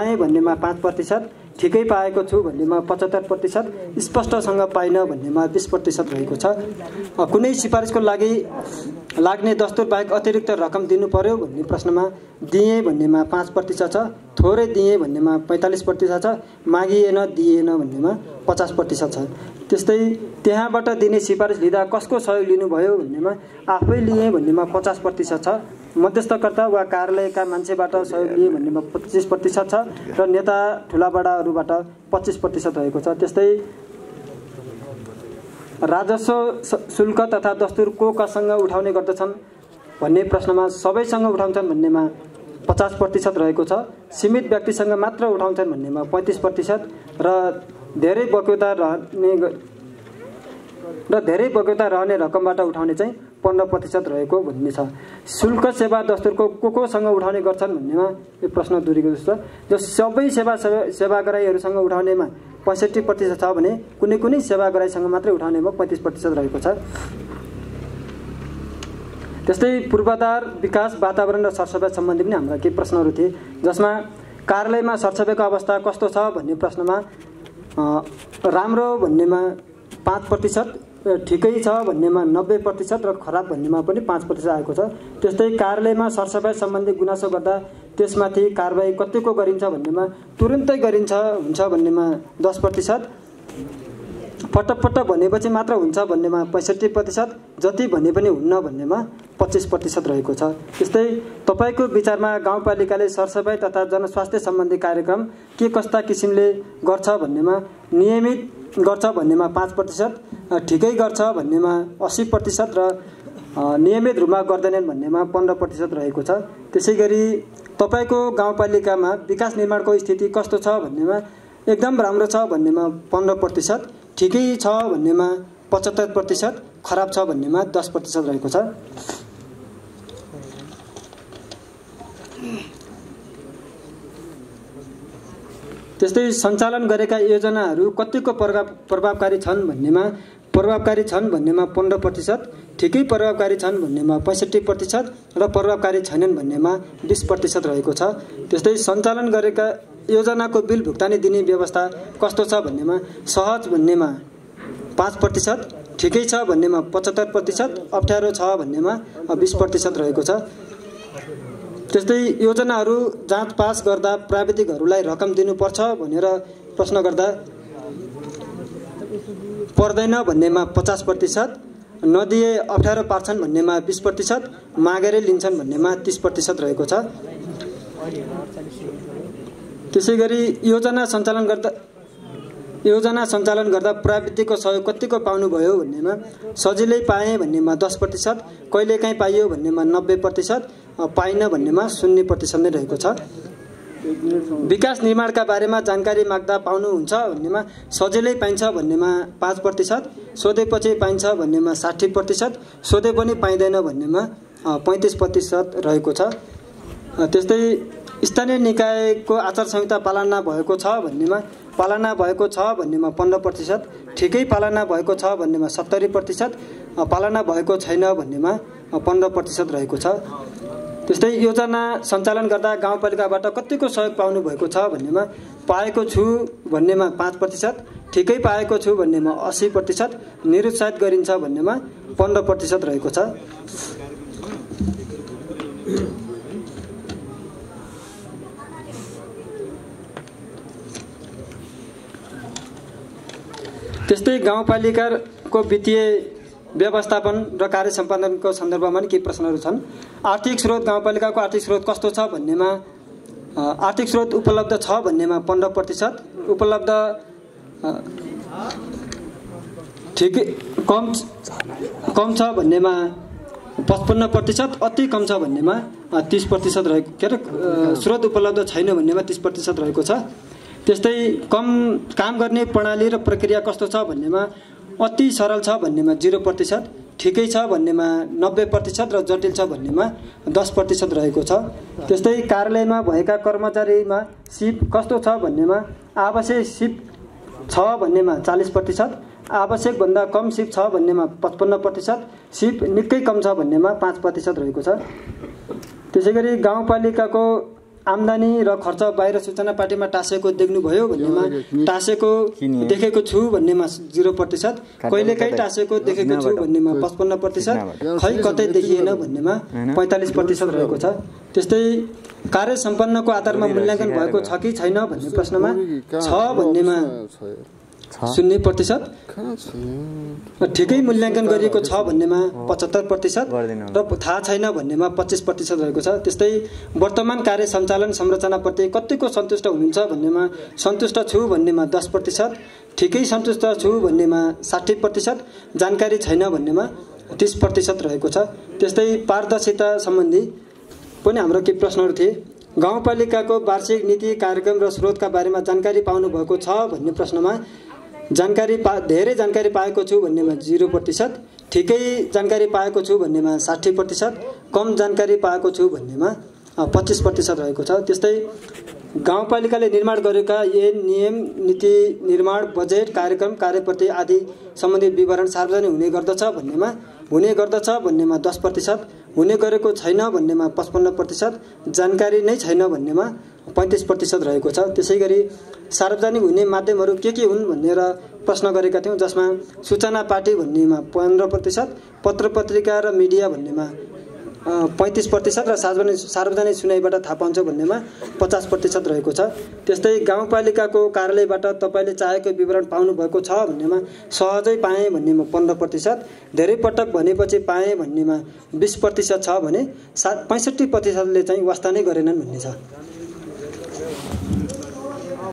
पाएँ भन्नेमा 5%, ठिकै पाएको छु भन्नेमा 75%, स्पष्टसँग पाइन भन्नेमा 20% रहेको छ। कुनै सिफारिसको लागि लाग्ने दस्तुर बाहेक अतिरिक्त रकम दिनु पर्यो भन्ने प्रश्नमा दिए भन्नेमा 5% छ, थोरै दिए भन्नेमा 45% छ, मागिएन दिएन भन्नेमा 50% छ। त्यस्तै त्यहाँबाट दिने सिफारिस लिँदा कसको सहयोग लिनुभयो भन्नेमा आफै लिए भन्नेमा 50% छ, मध्यस्थकर्ता वा कार्यालयका मान्छेबाट सहयोग लिए भन्नेमा 25% छ र नेता ठुलाबडाहरूबाट 25% रहेको छ। त्यस्तै राजस्व शुल्क तथा दस्तुर कोसँग उठाउने गर्दछन् भन्ने प्रश्नमा सबैसँग उठाउँछन् भन्नेमा 50% रहेको छ, सीमित व्यक्तिसँग मात्र उठाउँछन् भन्नेमा 35% र धेरै बग्यौता रहने रकमबाट उठाउने चाहिँ 15% रहेको भन्ने छ। शुल्क सेवा दस्तुरको कोसँग उठाउने गर्छन् भन्नेमा यो प्रश्न दूरीको जस्तो छ। जो सबै सेवाग्राहीहरूसँग उठाउनेमा 65% छ भने कुनै कुनै सेवाग्राहीसँग मात्रै उठाउनेमा 35% रहेको छ। त्यस्तै पूर्वाधार विकास वातावरण र सरसफाइ सम्बन्धी पनि हाम्रा केही प्रश्नहरू थिए, जसमा कार्यालयमा सरसफाइको अवस्था कस्तो छ भन्ने प्रश्नमा राम्रो भन्नेमा 5%, ठिकै छ भन्नेमा 90% र खराब भन्नेमा पनि 5% आएको छ। त्यस्तै कार्यालयमा सरसफाइ सम्बन्धी गुनासो गर्दा त्यसमाथि कारबाही कतिको गरिन्छ भन्नेमा तुरुन्तै गरिन्छ हुन्छ भन्नेमा 10%, पटक भनेपछि मात्र हुन्छ भन्नेमा 65%, जति भने पनि हुन्न भन्नेमा 25% रहेको छ। त्यस्तै तपाईको विचारमा गाउँपालिकाले सरसफाइ तथा जनस्वास्थ्य सम्बन्धी कार्यक्रम के कस्ता किसिमले गर्छ भन्नेमा नियमित गर्छ भन्नेमा 5%, ठिकै गर्छ भन्नेमा 80% र नियमित रूपमा गर्दैनन् भन्नेमा 15% रहेको छ। त्यसैगरी तपाईको गाउँपालिकामा विकास निर्माणको स्थिति कस्तो छ भन्नेमा एकदम राम्रो छ भन्नेमा 15%, ठिकै छ भन्नेमा 75%, खराब छ भन्नेमा 10% रहेको छ। त्यस्तै सञ्चालन गरेका योजनाहरू कतिको प्रभावकारी छन् भन्नेमा 15%, ठिकै प्रभावकारी छन् भन्नेमा 65% र प्रभावकारी छैनन् भन्नेमा 20% रहेको छ। त्यस्तै सञ्चालन गरेका योजनाको बिल भुक्तानी दिने व्यवस्था कस्तो छ भन्नेमा सहज भन्नेमा 5%, ठिकै छ भन्नेमा 75%, अप्ठ्यारो छ भन्नेमा 20% रहेको छ। त्यस्तै योजनाहरू जाँच पास गर्दा प्राविधिकहरूलाई रकम दिनुपर्छ भनेर प्रश्न गर्दा पर्दैन भन्नेमा 50%, नदिए अप्ठ्यारो पार्छन् भन्नेमा 20%, मागेरै लिन्छन् भन्नेमा 30% रहेको छ। त्यसैगरी योजना सञ्चालन गर्दा प्राविधिकको सहयोग कतिको पाउनुभयो भन्नेमा सजिलै पाएँ भन्नेमा 10%, कहिलेकाहीँ पाइयो भन्नेमा 90%, पाइन भन्नेमा 0% नै रहेको छ। विकास निर्माणका बारेमा जानकारी माग्दा पाउनुहुन्छ भन्नेमा सजिलै पाइन्छ भन्नेमा 5%, सोधेपछि पाइन्छ भन्नेमा 60%, सोधे पनि पाइँदैन भन्नेमा 35% रहेको छ। त्यस्तै स्थानीय निकायको आचार संहिता पालना भएको छ भन्नेमा 15%, ठिकै पालना भएको छ भन्नेमा 70%, पालना भएको छैन भन्नेमा 15% रहेको छ। त्यस्तै योजना सञ्चालन गर्दा गाउँपालिकाबाट कतिको सहयोग पाउनु भएको छ भन्नेमा पाएको छु भन्नेमा 5%, ठिकै पाएको छु भन्नेमा 80%, निरुत्साहित गरिन्छ भन्नेमा 15% रहेको छ। त्यस्तै गाउँपालिकाको वित्तीय व्यवस्थापन र कार्य सम्पादनको सन्दर्भमा केही प्रश्नहरू छन्। आर्थिक स्रोत, गाउँपालिकाको आर्थिक स्रोत कस्तो छ भन्नेमा आर्थिक स्रोत उपलब्ध छ भन्नेमा 15%, उपलब्ध ठिकै कम छ भन्नेमा 55%, अति कम छ भन्नेमा 30% रहेको, के अरे स्रोत उपलब्ध छैन भन्नेमा 30% रहेको छ। त्यस्तै काम गर्ने प्रणाली र प्रक्रिया कस्तो छ भन्नेमा अति सरल छ भन्नेमा 0%, ठिकै छ भन्नेमा 90% र जटिल छ भन्नेमा 10% रहेको छ। त्यस्तै कार्यालयमा भएका कर्मचारीमा सिप कस्तो छ भन्नेमा आवश्यक सिप छ भन्नेमा 40%, आवश्यकभन्दा कम सिप छ भन्नेमा 55%, सिप निकै कम छ भन्नेमा 5% रहेको छ। त्यसैगरी गाउँपालिकाको आम्दानी र खर्च बाहिर सूचना पार्टीमा टाँसेको देख्नुभयो भन्नेमा टाँसेको देखेको छु भन्नेमा 0%, कहिलेकाहीँ टाँसेको देखेको छु भन्नेमा 55%, खै कतै देखिएन भन्नेमा 45% रहेको छ। त्यस्तै कार्य सम्पन्नको आधारमा मूल्याङ्कन भएको छ कि छैन भन्ने प्रश्नमा छ भन्नेमा 0%, ठिकै मूल्याङ्कन गरिएको छ भन्नेमा 75% र थाहा छैन भन्नेमा 25% रहेको छ। त्यस्तै वर्तमान कार्य सञ्चालन संरचनाप्रति कतिको सन्तुष्ट हुनुहुन्छ भन्नेमा सन्तुष्ट छु भन्नेमा 10%, ठिकै सन्तुष्ट छु भन्नेमा 60%, जानकारी छैन भन्नेमा 30% रहेको छ। त्यस्तै पारदर्शिता सम्बन्धी पनि हाम्रो केही प्रश्नहरू थिए। गाउँपालिकाको वार्षिक नीति कार्यक्रम र स्रोतका बारेमा जानकारी पाउनु भएको छ भन्ने प्रश्नमा धेरै जानकारी पाएको छु भन्नेमा 0%, ठिकै जानकारी पाएको छु भन्नेमा 60%, कम जानकारी पाएको छु भन्नेमा 25% रहेको छ। त्यस्तै गाउँपालिकाले निर्माण गरेका ऐन नियम नीति निर्माण बजेट कार्यक्रम कार्यप्रति आदि सम्बन्धित विवरण सार्वजनिक हुने गर्दछ भन्नेमा 10%, हुने गरेको छैन भन्नेमा 55%, जानकारी नै छैन भन्नेमा 35% रहेको छ। त्यसै गरी सार्वजनिक हुने माध्यमहरू के हुन् भनेर प्रश्न गरेका थियौँ, जसमा सूचना पार्टी भन्नेमा 15%, पत्र पत्रिका र मिडिया भन्नेमा 35% र सार्वजनिक सुनाइबाट थाहा पाउँछ भन्नेमा 50% रहेको छ। त्यस्तै गाउँपालिकाको कार्यालयबाट तपाईँले चाहेको विवरण पाउनु भएको छ भन्नेमा सहजै पाएँ भन्नेमा 15%, धेरै पटक भनेपछि पाएँ भन्नेमा 20% छ भने 65%ले चाहिँ वास्ता नै गरेनन् भन्ने छ।